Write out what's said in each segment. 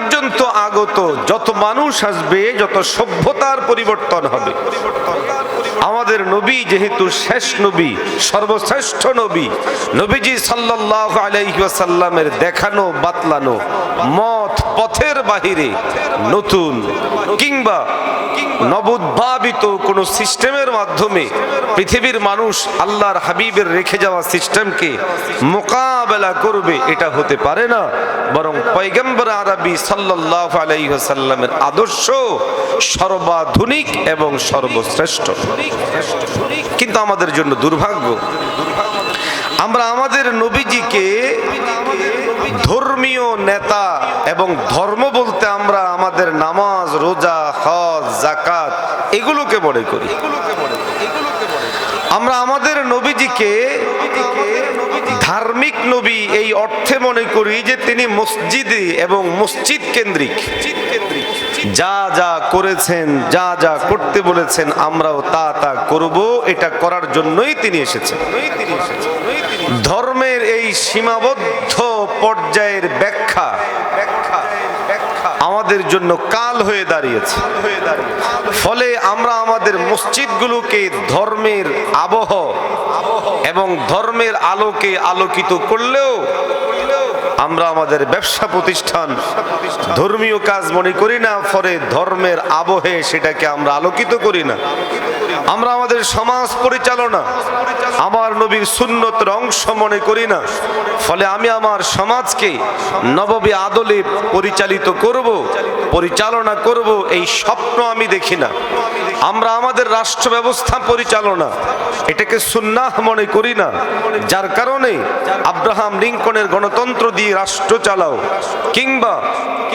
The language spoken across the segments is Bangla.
পর্যন্ত আগত যত মানুষ আসবে, যত সভ্যতার পরিবর্তন হবে, আমাদের নবী যেহেতু শেষ নবী, সর্বশ্রেষ্ঠ নবী, নবীজি সাল্লাল্লাহু আলাইহি ওয়াসাল্লামের দেখানো বাতলানো মত পথের বাহিরে নতুন কিংবা নবোদ্ভাবিত কোন সিস্টেমের মাধ্যমে পৃথিবীর মানুষ আল্লাহর হাবিবের রেখে যাওয়া সিস্টেমকে মোকাবেলা করবে, এটা হতে পারে না। বরং পয়গম্বর আরবি সাল্লাল্লাহু আলাইহি ওয়াসাল্লামের আদর্শ সর্বাধুনিক এবং সর্বশ্রেষ্ঠ। কিন্তু আমাদের জন্য দুর্ভাগ্য, আমরা আমাদের নবীজিকে ধর্মীয় নেতা এবং ধর্ম বলতে আমরা আমাদের নামাজ, রোজা, হজ, যাকাত এগুলোকে মনে করি। আমরা আমাদের নবীজিকে ধার্মিক নবী এই অর্থে মনে করি যে তিনি মসজিদে এবং মসজিদ কেন্দ্রিক, যা যা করেছেন, যা যা করতে বলেছেন আমরাও তা তা করব, এটা করার জন্যই তিনি এসেছেন। ধর্মের এই সীমাবদ্ধ পর্যায়ের ব্যাখ্যা আমাদের জন্য কাল হয়ে দাঁড়িয়েছে। ফলে আমরা আমাদের মসজিদগুলোকে ধর্মের আবহ এবং ধর্মের আলোকে আলোকিত করলেও আমরা আমাদের ব্যবসা প্রতিষ্ঠান ধর্মীয় কাজ মনে করি না, ফলে ধর্মের আবহে সেটাকে আমরা আলোকিত করি না। আমরা আমাদের সমাজ পরিচালনা আমার নবীর সুন্নতের অংশ মনে করি না, ফলে আমি আমার সমাজকে নববী আদলে পরিচালিত করব, পরিচালনা করব, এই স্বপ্ন আমি দেখি না। আমরা আমাদের রাষ্ট্র ব্যবস্থা পরিচালনা এটাকে সুন্নাহ মনে করি না, যার কারণে আব্রাহাম লিঙ্কনের গণতন্ত্র দিয়ে রাষ্ট্র চালাও কিংবা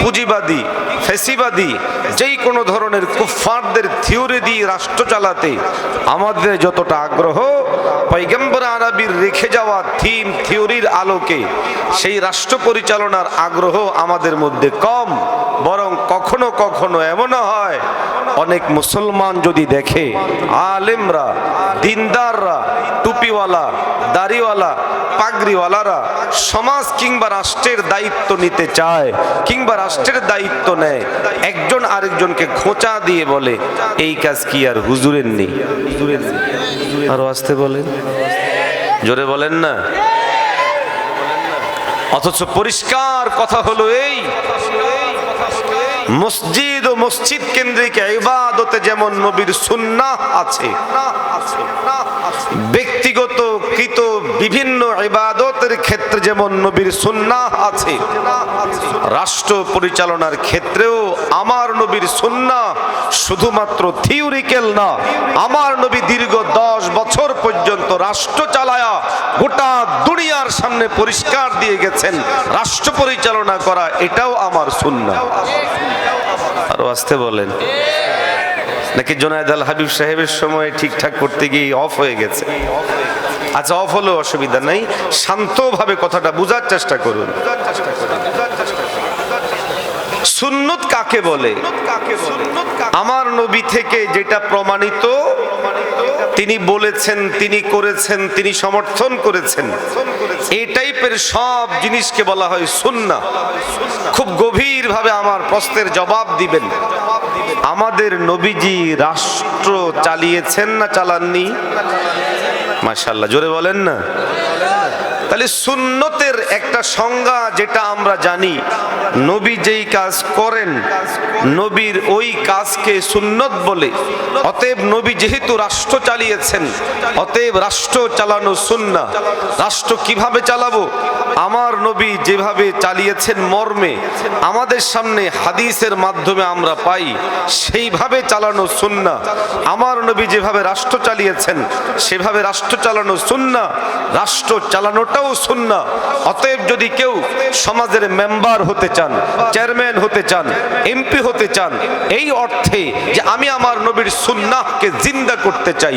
পুঁজিবাদী, ফ্যাসিবাদী যেই কোনো ধরনের কুফফারদের থিওরি দিয়ে রাষ্ট্র চালাতে আমাদের যতটা আগ্রহ, পয়গম্বর আরবির রেখে যাওয়া থিম থিওরির আলোকে সেই রাষ্ট্র পরিচালনার আগ্রহ আমাদের মধ্যে কম। বরং কখনো কখনো এমনও হয়, অনেক মুসলমান যদি দেখে আলেমরা, দিনদাররা, টুপিওয়ালা, দাড়িওয়ালা, পাগড়িওয়ালারা সমাজ কিংবা রাষ্ট্রের দায়িত্ব নিতে চায় কিংবা রাষ্ট্রের দায়িত্ব নেয়, একজন আরেকজনকে খোঁচা দিয়ে বলে এই কাজ কি আর হুজুরের নেই? আরো আসতে বলেন, জোরে বলেন না। অথচ পরিষ্কার কথা হলো এই, মসজিদ ও মসজিদ কেন্দ্রিক ইবাদতে যেমন নবীর সুন্নাহ আছে, ব্যক্তিগত কৃত বিভিন্ন ইবাদতের ক্ষেত্রে যেমন নবীর সুন্নাহ আছে, রাষ্ট্র পরিচালনার ক্ষেত্রেও আমার নবীর সুন্নাহ শুধুমাত্র থিওরিক্যাল না, আমার নবী দীর্ঘ 10 বছর পর্যন্ত রাষ্ট্র চালায়া গোটা দুনিয়ার সামনে পরিষ্কার দিয়ে গেছেন, রাষ্ট্র পরিচালনা করা এটাও আমার সুন্নাহ। আরো আসতে বলেন, নাকি জোনায়েদ আল হাবিব সাহেবের সময় ঠিকঠাক করতে গিয়ে অফ হয়ে গেছে? আচ্ছা, অফ হলেও অসুবিধা নেই, শান্তভাবে কথাটা বোঝার চেষ্টা করুন। সুন্নত কাকে বলে? আমার নবী থেকে যেটা প্রমাণিত, তিনি বলেছেন, তিনি করেছেন, তিনি সমর্থন করেছেন, এই টাইপের সব জিনিসকে বলা হয় সুন্নাহ। খুব গভীরভাবে আমার প্রশ্নের জবাব দিবেন, আমাদের নবীজি রাষ্ট্র চালিয়েছেন না চালাননি? মাশাআল্লাহ, জোরে বলেন না। তাহলে সুন্নতের একটা সংজ্ঞা যেটা আমরা জানি, নবী যেই কাজ করেন নবীর ওই কাজকে সুন্নত বলে। অতএব নবী যেহেতু রাষ্ট্র চালিয়েছেন, অতএব রাষ্ট্র চালানো সুন্নাহ। রাষ্ট্র কিভাবে চালাবো? আমার নবী যেভাবে চালিয়েছেন মর্মে আমাদের সামনে হাদিসের মাধ্যমে আমরা পাই, সেইভাবে চালানো সুন্নাহ। আমার নবী যেভাবে রাষ্ট্র চালিয়েছেন সেভাবে রাষ্ট্র চালানো সুন্নাহ, রাষ্ট্র চালানোটাও সুন্নাহ। অতএব যদি কেউ সমাজের মেম্বার হতে চান, চেয়ারম্যান হতে চান, এমপি হতে চান, এই অর্থে যে আমি আমার নবীর সুন্নাহকে জিন্দা করতে চাই।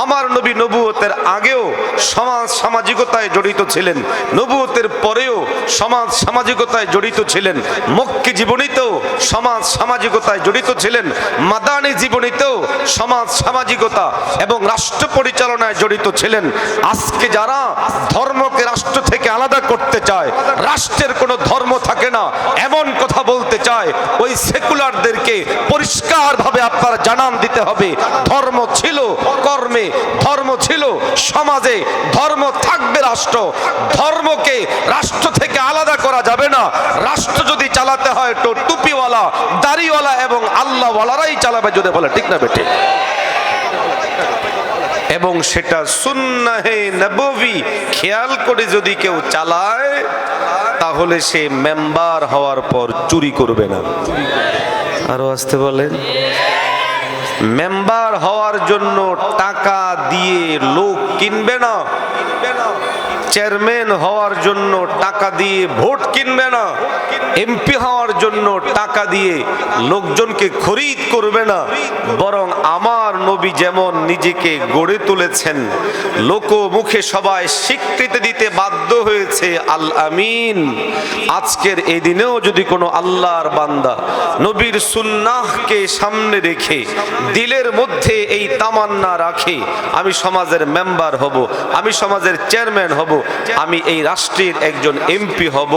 আমার নবী নবুয়তের আগেও সমাজ সামাজিকতায় জড়িত ছিলেন, নবুয়তের পরেও সমাজ সামাজিকতায় জড়িত ছিলেন, মক্কি জীবনীতেও সমাজ সামাজিকতায় জড়িত ছিলেন, মাদানী জীবনীতেও সমাজ সামাজিকতা এবং রাষ্ট্র পরিচালনায় জড়িত ছিলেন। আজকে যারা ধর্মকে রাষ্ট্র থেকে আলাদা করতে চায়, রাষ্ট্রের কোনো ধর্ম থাকে না এমন কথা বলতে চায়, ওই সেকুলারদেরকে পরিষ্কারভাবে আপনারা জানান দিতে হবে, ধর্ম ছিল কর্মে, ধর্ম ছিল সমাজে, ধর্ম থাকবে রাষ্ট্র। ধর্মকে রাষ্ট্র থেকে আলাদা করা যাবে না। রাষ্ট্র যদি চালাতে হয় তো টুপিওয়ালা, দাড়িওয়ালা এবং আল্লাহওয়ালারাই চালাবে, যদি বলে ঠিক না বেটে? এবং সেটা সুন্নাহে নববী খেয়াল করে যদি কেউ চালায়, তাহলে সে মেম্বার হওয়ার পর চুরি করবে না। আরো আসতে বলেন। মেম্বার হওয়ার জন্য টাকা দিয়ে লোক কিনবে না, চেয়ারম্যান হওয়ার জন্য টাকা দিয়ে ভোট কিনবে না, এমপি হওয়ার জন্য টাকা দিয়ে লোকজনকে খরিদ করবে না, বরং আমার নবী যেমন নিজেকে গড়ে তুলেছেন, লোকমুখে সবাই স্বীকৃতি দিতে বাধ্য হয়েছে আল আমিন। আজকের এই দিনেও যদি কোনো আল্লাহর বান্দা নবীর সুন্নাহকে সামনে রেখে দিলের মধ্যে এই তামান্না রাখে, আমি সমাজের মেম্বার হব, আমি সমাজের চেয়ারম্যান হব, আমি এই রাষ্ট্রের একজন এমপি হব,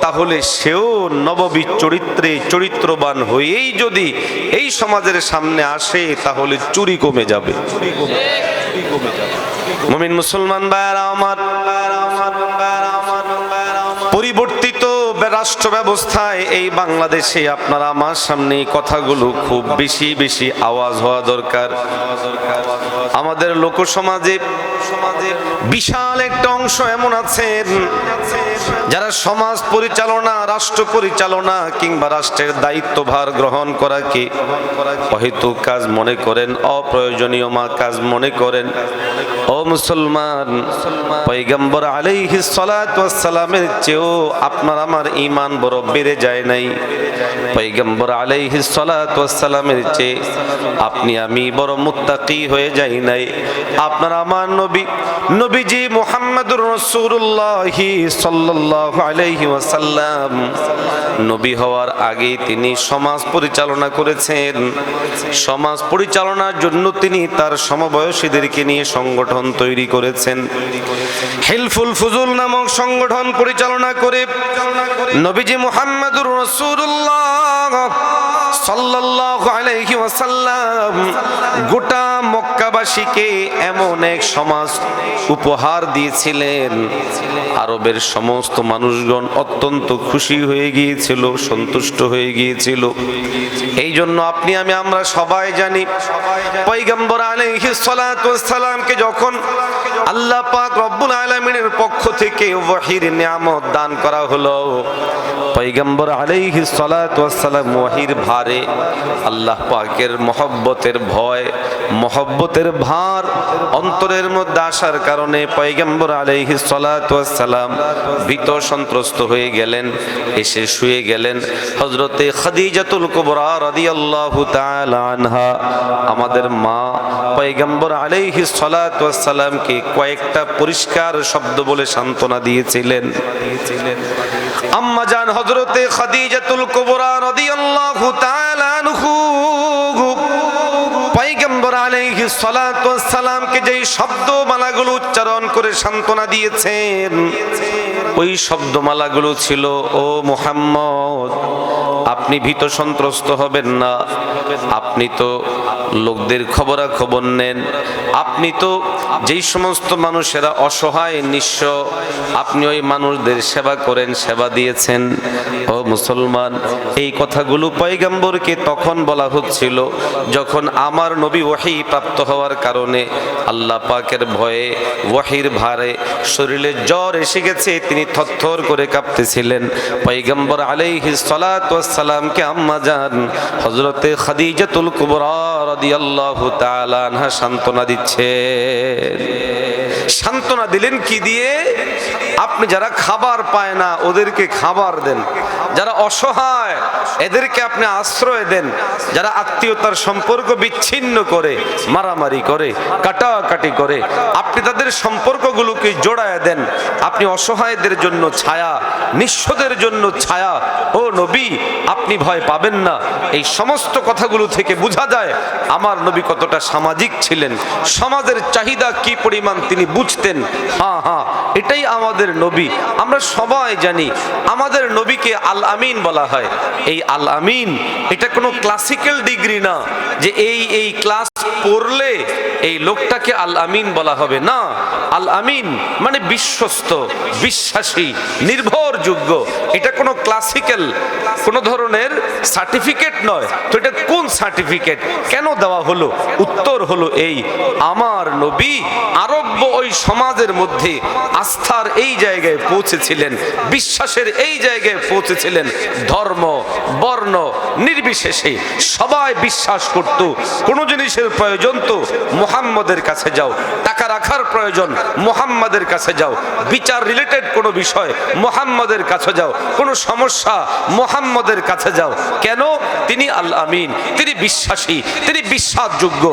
তাহলে সেও নববী চরিত্রে চরিত্রবান হয়েই যদি এই সমাজের সামনে আসে, তাহলে চুরি কমে যাবে। মুমিন মুসলমান ভাইরা আমার, পরিবর্তিত রাষ্ট্র ব্যবস্থায় এই বাংলাদেশে আপনারা আমার সামনে কথাগুলো খুব বেশি বেশি আওয়াজ হওয়া দরকার। আমাদের লোক সমাজে বিশাল একটা অংশ এমন আছেন যারা সমাজ পরিচালনা, রাষ্ট্র পরিচালনা কিংবা রাষ্ট্রের দায়িত্বভার গ্রহণ করাকে অহেতুক কাজ মনে করেন, অপ্রয়োজনীয় কাজ মনে করেন। ও মুসলমান, পয়গম্বর আলাইহিস সালাতু ওয়াস সালামের চেয়েও আপনার আমার ঈমান বড় বেড়ে যায় নাই। পয়গম্বর আলাইহিস সালাতু ওয়াস সালামের চেয়ে আপনি আমি বড় মুত্তাকি হয়ে যাই নাই। আপনার আমার নবীজি মুহাম্মদুর রাসূলুল্লাহ সাল্লাল্লাহু আলাইহি ওয়াসাল্লাম নবী হওয়ার আগে তিনি সমাজ পরিচালনা করেছেন। সমাজ পরিচালনার জন্য তিনি তার সমবয়সীদেরকে নিয়ে সংগঠন তৈরি করেছেন। হিলফুল ফুজুল নামক সংগঠন পরিচালনা করে নবীজি মুহাম্মদুর রাসূলুল্লাহ সাল্লাল্লাহু আলাইহি ওয়াসাল্লাম গোটা মক্কাবাসীকে এমন এক সমাজ উপহার দিয়েছিলেন, আরবের সমস্ত মানুষগণ অত্যন্ত খুশি হয়ে গিয়েছিল, সন্তুষ্ট হয়ে গিয়েছিল। এই জন্য আপনি আমি আমরা সবাই জানি, পয়গম্বর আলাইহিস সালাতু ওয়াস সালামকে যখন আল্লাহ পাক রব্বুল আলামিনের পক্ষ থেকে ওয়াহির নিয়ামত দান করা হলো, পয়গম্বর আলাইহিস সালাতু ওয়াস সালাম ওয়াহির ভারে আল্লাহ পাকের মহব্বতের ভয়, মহব্বতের ভার অন্তরের মধ্যে আসার কারণে পয়গম্বর আলাইহিস সালাতু ওয়াস সালাম ভীত সন্ত্রস্ত হয়ে গেলেন, এসে শুয়ে গেলেন। হযরতে খাদিজাতুল কুবরা রাদিয়াল্লাহু তাআলা আনহা আমাদের মা পয়গম্বর আলাইহিস সালাতু ওয়াস সালামকে কয়েকটা পরিষ্কার শব্দ বলে সান্ত্বনা দিয়েছিলেন। আম্মা জান হযরতে খাদিজাতুল কুবরা রাদিয়াল্লাহু তাআলা আনহু পয়গম্বর আলাইহিস সালাতু ওয়াস সালামকে যেই শব্দমালাগুলো উচ্চারণ করে সান্ত্বনা দিয়েছেন, ওই শব্দমালাগুলো ছিল, ও মুহাম্মদ আপনি ভীত সন্ত্রস্ত হবেন না, আপনি তো লোকদের খবরাখবর নেন, আপনি তো যেই সমস্ত মানুষেরা অসহায় নিঃস্ব, আপনি ওই মানুষদের সেবা করেন, সেবা দিয়েছেন। ও মুসলমান, এই কথাগুলো পয়গম্বরকে তখন বলা হচ্ছিল যখন আমার নবী ওহী প্রাপ্ত হওয়ার কারণে আল্লাহ পাকের ভয়ে, ওহীর ভারে শরীরে জ্বর এসে গেছে, তিনি থরথর করে কাঁপতেছিলেন। পয়গম্বর আলাইহিস সালাতু ওয়াস সালামকে আম্মা জান হযরতে খাদিজাতুল কুবরা রাদিয়াল্লাহু তাআলা আনহা সান্ত্বনা দিচ্ছেন। সান্ত্বনা দিলেন কি দিয়ে? আপনি যারা খাবার পায় না ওদেরকে খাবার দেন, যারা অসহায় এদেরকে আপনি আশ্রয় দেন, যারা আত্মীয়তার সম্পর্ক বিচ্ছিন্ন করে, মারামারি করে, কাটাকাটি করে, আপনি তাদের সম্পর্কগুলোকে জোড়ায় দেন। আপনি অসহায়দের জন্য ছায়া, নিঃস্বদের জন্য ছায়া। ও নবী, আপনি ভয় পাবেন না। এই সমস্ত কথাগুলো থেকে বোঝা যায় আমার নবী কতটা সামাজিক ছিলেন, সমাজের চাহিদা কি পরিমাণ তিনি বুঝতেন। হ্যাঁ, এটাই আমাদের নবী। আমরা সবাই জানি আমাদের নবীকে আল আমিন বলা হয়। এই আল আমিন এটা কোনো ক্লাসিক্যাল ডিগ্রি না যে এই ক্লাস পড়লে এই লোকটাকে আল আমিন বলা হবে না। আল আমিন মানে বিশ্বস্ত, বিশ্বাসী, নির্ভরযোগ্য। এটা কোনো ক্লাসিক্যাল কোনো ধরনের সার্টিফিকেট নয়। তো এটা কোন সার্টিফিকেট, কেন দেওয়া হলো? উত্তর হলো এই, আমার নবী আরব্য ওই সমাজের মধ্যে আস্থার এই জায়গায় পৌঁছেছিলেন, বিশ্বাসের এই জায়গায় পৌঁছেছিলেন। ধর্ম বর্ণ নির্বিশেষে সবাই বিশ্বাস করত কোন জিনিসের প্রয়োজন তো মুহাম্মদের কাছে যাও, টাকা রাখার প্রয়োজন মুহাম্মদের কাছে যাও, বিচার রিলেটেড কোনো বিষয় মুহাম্মদের কাছে যাও, কোনো সমস্যা মুহাম্মদের কাছে যাও। কেন? তিনি আল আমিন, তিনি বিশ্বাসী, তিনি বিশ্বাসযোগ্য,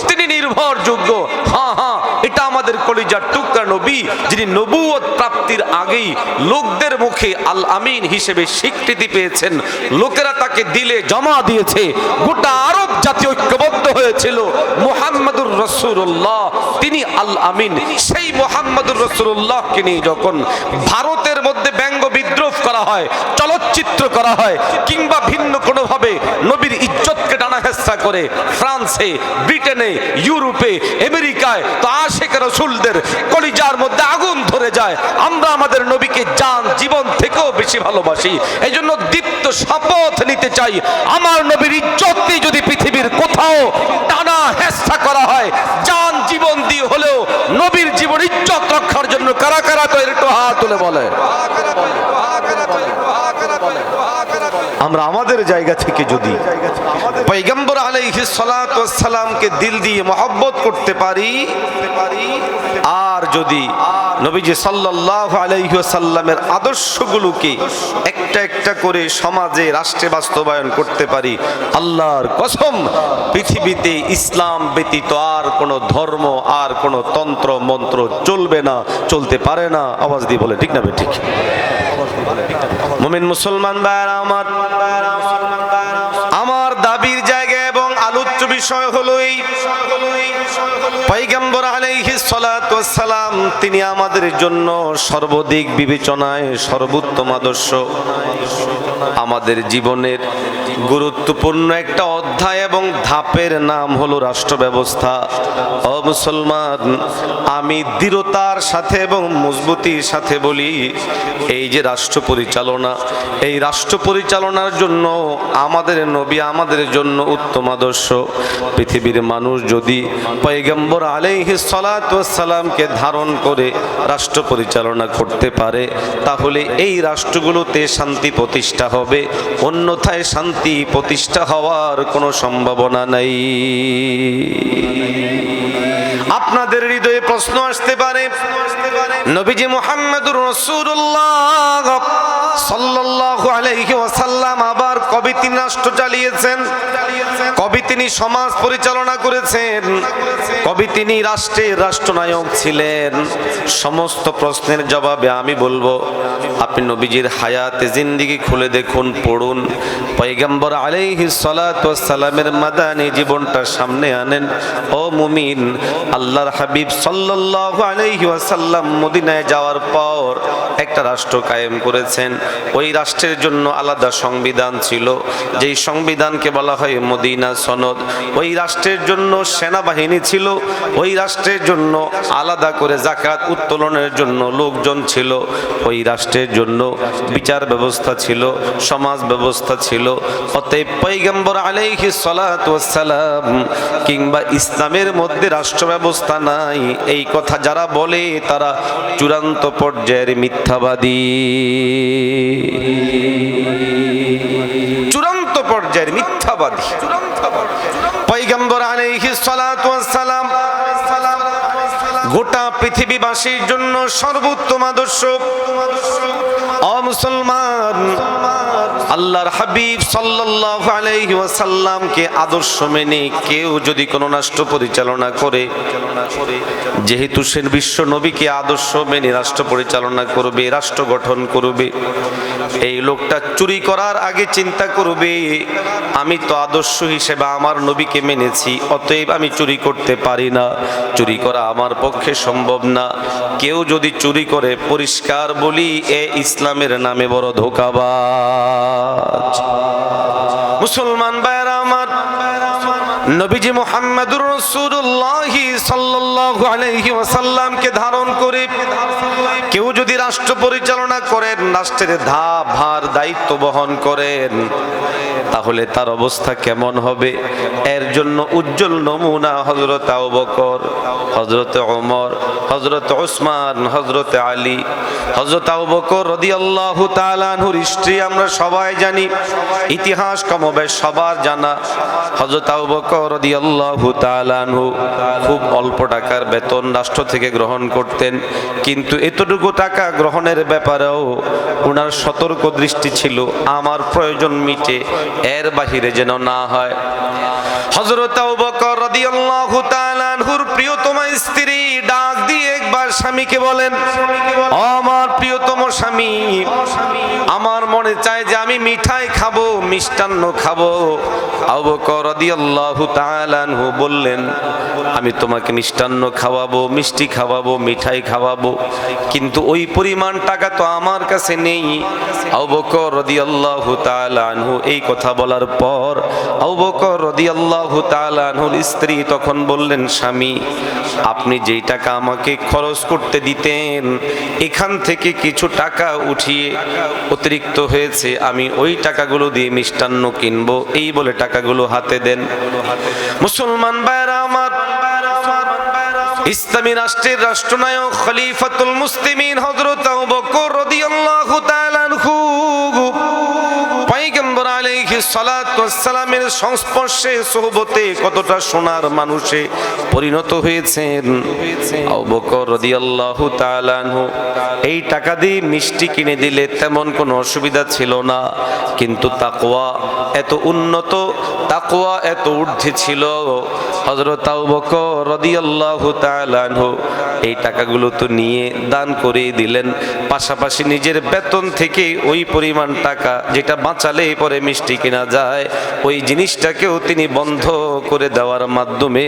তিনি নির্ভরযোগ্য। হ্যাঁ হ্যাঁ, এটা আমাদের কলিজার টুকরা নবী, যিনি নবুয়ত প্রাপ্তির আগেই লোকদের মুখে আল আমিন হিসেবে স্বীকৃতি পেয়েছেন। লোকেরা তাকে দিলে জমা দিয়েছে, গোটা আরব জাতি ঐক্যবদ্ধ হয়েছিল মুহাম্মদুর রাসূলুল্লাহ তিনি আল আমিন। সেই মুহাম্মদুর রাসূলুল্লাহকে নিয়ে যখন ভারতের মধ্যে ব্যঙ্গ বিদ্রোহ করা হয়, চলচ্চিত্র করা হয়, কিংবা ভিন্ন কোনোভাবে নবীর ইজ্জতকে ডানা হেচ্ছা করে ফ্রান্সে, ব্রিটেনে, ইউরোপে, আমেরিকায়, তো আশিক রাসূলদের কলিজার মধ্যে আগুন ধরে যায়। আমরা আমাদের নবীকে জান জীবন থেকেও বেশি ভালোবাসি। এই জন্য দীপ্ত শপথ নিতে চাই, আমার নবীর ইজ্জতকে যদি পৃথিবীর কোথাও টানা হেচ্ছা করা হয়, জান জীবন দিয়ে হলেও নবীর জীবন ইজ্জত রক্ষার জন্য কারা কারা তো একটু হাত তুলে বলে। আমরা আমাদের জায়গা থেকে যদি পয়গম্বর আলাইহিস সালাতু ওয়াস সালামকে দিল দিয়ে মহব্বত করতে পারি, আর যদি নবীজি সাল্লাল্লাহু আলাইহি ওয়াসাল্লামের আদর্শগুলোকে একটা একটা করে সমাজে রাষ্ট্রে বাস্তবায়ন করতে পারি, আল্লাহর কসম পৃথিবীতে ইসলাম ব্যতীত আর কোনো ধর্ম, আর কোনো তন্ত্র মন্ত্র চলবে না, চলতে পারে না। আওয়াজ দিয়ে বলে ঠিক না বে ঠিক? মুমিন মুসলমান ভাইরা আমার দাবির জায়গা এবং আলোচ্য বিষয় হলো এই, পয়গম্বর আলাইহিস সালাতু ওয়াস সালাম তিনি আমাদের জন্য সর্বদিক বিবেচনায় সর্বোত্তম আদর্শ। আমাদের জীবনের গুরুত্বপূর্ণ একটা অধ্যায় এবং ধাপের নাম হলো রাষ্ট্র ব্যবস্থা। ও মুসলমান, আমি দৃঢ়তার সাথে এবং মজবুতির সাথে বলি, এই যে রাষ্ট্র পরিচালনা, এই রাষ্ট্র পরিচালনার জন্য আমাদের নবী আমাদের জন্য উত্তম আদর্শ। পৃথিবীর মানুষ যদি পয়গম্বর আলাইহিস সালাতু ওয়াস সালামকে ধারণ করে রাষ্ট্র পরিচালনা করতে পারে, তাহলে এই রাষ্ট্রগুলোতে শান্তি প্রতিষ্ঠা হবে, অন্যথায় শান্তি প্রতিষ্ঠা হওয়ার কোনো সম্ভাবনা নাই। আপনাদের হৃদয়ে প্রশ্ন আসতে পারে, নবীজি মুহাম্মদুর রাসূলুল্লাহ সাল্লাল্লাহু আলাইহি ওয়াসাল্লাম আবার কবে তিনি রাষ্ট্র চালিয়েছেন, কবে তিনি সমাজ পরিচালনা করেছেন, কবে তিনি রাষ্ট্রের রাষ্ট্রনায়ক ছিলেন? সমস্ত প্রশ্নের জবাবে আমি বলবো, আপনি নবীজির হায়াতে জিন্দেগি খুলে দেখুন, পড়ুন, পয়গম্বর আলাইহিস সালাতু ওয়াস সালামের মাদানী জীবনটা সামনে আনেন। ও মুমিন, আল্লাহর হাবিব সাল্লাল্লাহু আলাইহি ওয়াসাল্লাম মদিনায় যাওয়ার পর একটা রাষ্ট্র কায়েম করেছেন। ওই রাষ্ট্রের জন্য আলাদা সংবিধান ছিল, যেই সংবিধানকে বলা হয় মদিনা সনদ। ওই রাষ্ট্রের জন্য সেনাবাহিনী ছিল, ওই রাষ্ট্রের জন্য আলাদা করে যাকাত উত্তোলনের জন্য লোকজন ছিল, ওই রাষ্ট্রের জন্য বিচার ব্যবস্থা ছিল, সমাজ ব্যবস্থা ছিল। অতএব পয়গম্বর আলাইহিস সালাতু ওয়াস সালাম কিংবা ইসলামের মধ্যে রাষ্ট্র ব্যবস্থা নাই, এই কথা যারা বলে তারা চূড়ান্ত পর্যায়ের মিথ্যাবাদী, চূড়ান্ত পর্যায়ের মিথ্যাবাদী। পয়গম্বর আলাইহিস সালাতু ওয়াস সালাম গোটা পৃথিবীবাসীর জন্য সর্বোত্তম আদর্শ। ও মুসলমান, আল্লাহর হাবিব সাল্লাল্লাহু আলাইহি ওয়াসাল্লামকে আদর্শ মেনে কেউ যদি কোনো রাষ্ট্র পরিচালনা করে, যেহেতু সে বিশ্ব নবীকে আদর্শ মেনে রাষ্ট্র পরিচালনা করবে, রাষ্ট্র গঠন করবে, এই লোকটা চুরি করার আগে চিন্তা করবে আমি তো আদর্শ হিসেবে আমার নবীকে মেনেছি, অতএব আমি চুরি করতে পারি না, চুরি করা আমার পক্ষে সম্ভব না। কেউ যদি চুরি করে, পরিষ্কার বলি, এ ইসলামের নামে বড় ধোঁকাবাজ। মুসলমান ভাইরা আমার, নবীজি মুহাম্মদুর রাসূলুল্লাহ সাল্লাল্লাহু আলাইহি ওয়াসাল্লামকে ধারণ করে কেউ যদি রাষ্ট্র পরিচালনা করেন, রাষ্ট্রের ধার ভার দায়িত্ব বহন করেন, তাহলে তার অবস্থা কেমন হবে? এর জন্য উজ্জ্বল নমুনা হযরত আবু বকর, হযরত ওমর, হযরত ওসমান, হযরত আলী। হযরত আবু বকর রাদিয়াল্লাহু তাআলা আনহুর স্ত্রী আমরা সবাই জানি, ইতিহাস কমবেশ সবার জানা। হযরত আবু বকর রাদিয়াল্লাহু তাআলা আনহু খুব অল্প টাকার বেতন রাষ্ট্র থেকে গ্রহণ করতেন, কিন্তু এতটুকু টাকা গ্রহণের ব্যাপারেও ওনার সতর্ক দৃষ্টি ছিল, আমার প্রয়োজন মিটে, এর বাহিরে যেন না হয়। হযরত আবু বকর রাদিয়াল্লাহু তাআলা আনহুর প্রিয়তমা স্ত্রী ডাক দিয়ে একবার স্বামীকে বলেন, আমার প্রিয়তম স্বামী, আমার মনে চায় যে আমি মিঠাই খাবো, মিষ্টান্ন খাবো। আবু বকর রাদিয়াল্লাহু তাআলা আনহু বললেন, আমি তোমাকে মিষ্টান্ন খাওয়াবো, মিষ্টি খাওয়াবো, মিঠাই খাওয়াবো, কিন্তু ওই পরিমাণ টাকা তো আমার কাছে নেই। আবু বকর রাদিয়াল্লাহু তাআলা আনহু এই কথা বলার পর আবু বকর রাদিয়াল্লাহু তাআলা আনহুর স্ত্রী তখন বললেন, স্বামী, আপনি যেই টাকা আমাকে খরচ করতে দিতেন, এখান থেকে কিছু টাকা উঠিয়ে অতিরিক্ত হয়েছে, আমি ওই টাকাগুলো দিয়ে মিষ্টান্ন কিনবো, এই বলে টাকাগুলো হাতে দেন। মুসলমান ভাইরা আমার, ইসলামী রাষ্ট্রের রাষ্ট্রনায়ক খলিফাতুল মুসলিমিন হযরত আবু বকর রাদিয়াল্লাহু তাআলা আনহু পয়গম্বর আলাইহিস সালাতু ওয়াস সালামের সংস্পর্শে সোহবতে কতটা সোনার মানুষে পরিণত হয়েছেন। আবু বকর রাদিয়াল্লাহু তাআলা আনহু এই টাকা দিয়ে মিষ্টি কিনে দিলে তেমন কোনো অসুবিধা ছিল না, কিন্তু তাকওয়া এত উন্নত, তাকওয়া এত ঊর্ধ্বে ছিল। হযরত আবু বকর রাদিয়াল্লাহু তাআলা আনহু এই টাকাগুলো তো নিয়ে দান করে দিলেন, পাশাপাশি নিজের বেতন থেকে ওই পরিমাণ টাকা যেটা বাঁচালে পরে মিষ্টি কিনা যায়, ওই জিনিসটাকেও তিনি বন্ধ করে দেওয়ার মাধ্যমে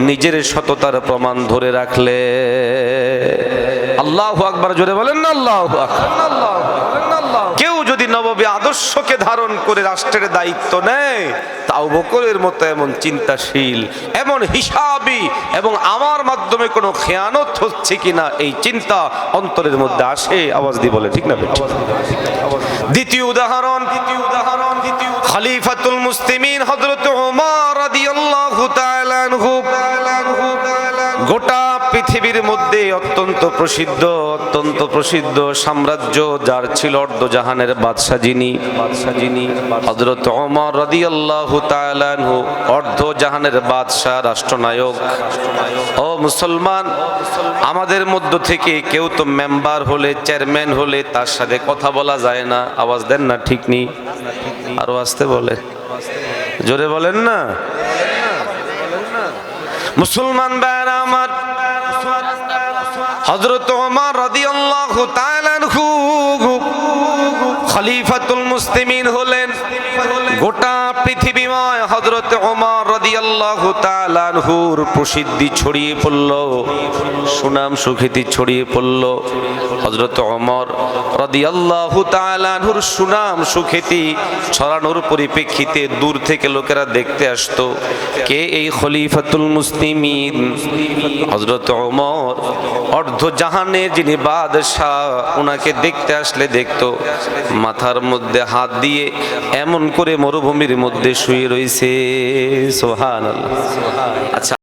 নিজের সততার প্রমাণ ধরে রাখলে। আল্লাহু আকবার, জোরে বলেন না আল্লাহু আকবার। কেউ যদি নববী আদর্শকে ধারণ করে রাষ্ট্রের দায়িত্ব নেয়, আবু বকরের মতো এমন চিন্তাশীল, এমন হিসাবী, এবং আমার মাধ্যমে কোনো খেয়ানত হচ্ছে কিনা এই চিন্তা অন্তরের মধ্যে আসে। আওয়াজ দিয়ে বলে ঠিক না? দ্বিতীয় উদাহরণ, খলিফাতুল মুসলিমিন হযরত ওমর রাদিয়াল্লাহু তাআলা আনহু গোটা পৃথিবীর মধ্যে অত্যন্ত প্রসিদ্ধ সাম্রাজ্য যার ছিল, অর্ধজাহানের বাদশা যিনি হযরত ওমর রাদিয়াল্লাহু তাআলা আনহু, অর্ধজাহানের বাদশা, রাষ্ট্রনায়ক। ও মুসলমান, আমাদের মধ্য থেকে কেউ তো মেম্বার হলে, চেয়ারম্যান হলে তার সাথে কথা বলা যায় না। আওয়াজ দেন না, ঠিক নেই? আরো আসতে বলে, জোরে বলেন না। মুসলমান ভাইরা আমার, হযরত ওমর রাদিয়াল্লাহু তাআলা আনহু খলিফাতুল মুসলিমিন হলেন। গোটা পৃথিবীময় হযরত ওমর রাদিয়াল্লাহু তাআলা আনহুর প্রসিদ্ধি ছড়িয়ে পড়ল, সুনাম সুখ্যাতি ছড়িয়ে পড়ল। হযরত ওমর রাদিয়াল্লাহু তাআলা আনহুর সুনাম সুখ্যাতি ছড়ানোর পরিপ্রেক্ষিতে দূর থেকে লোকেরা দেখতে আসতো, কে এই খলিফাতুল মুসলিমিন? হযরত ওমর অর্ধজাহানের যিনি বাদশাহ, ওনাকে দেখতে আসলে দেখতো মাথার মধ্যে হাত দিয়ে এমন করে মরুভূমির মধ্যে শুয়ে রয়েছে। সুবহানাল্লাহ। আচ্ছা।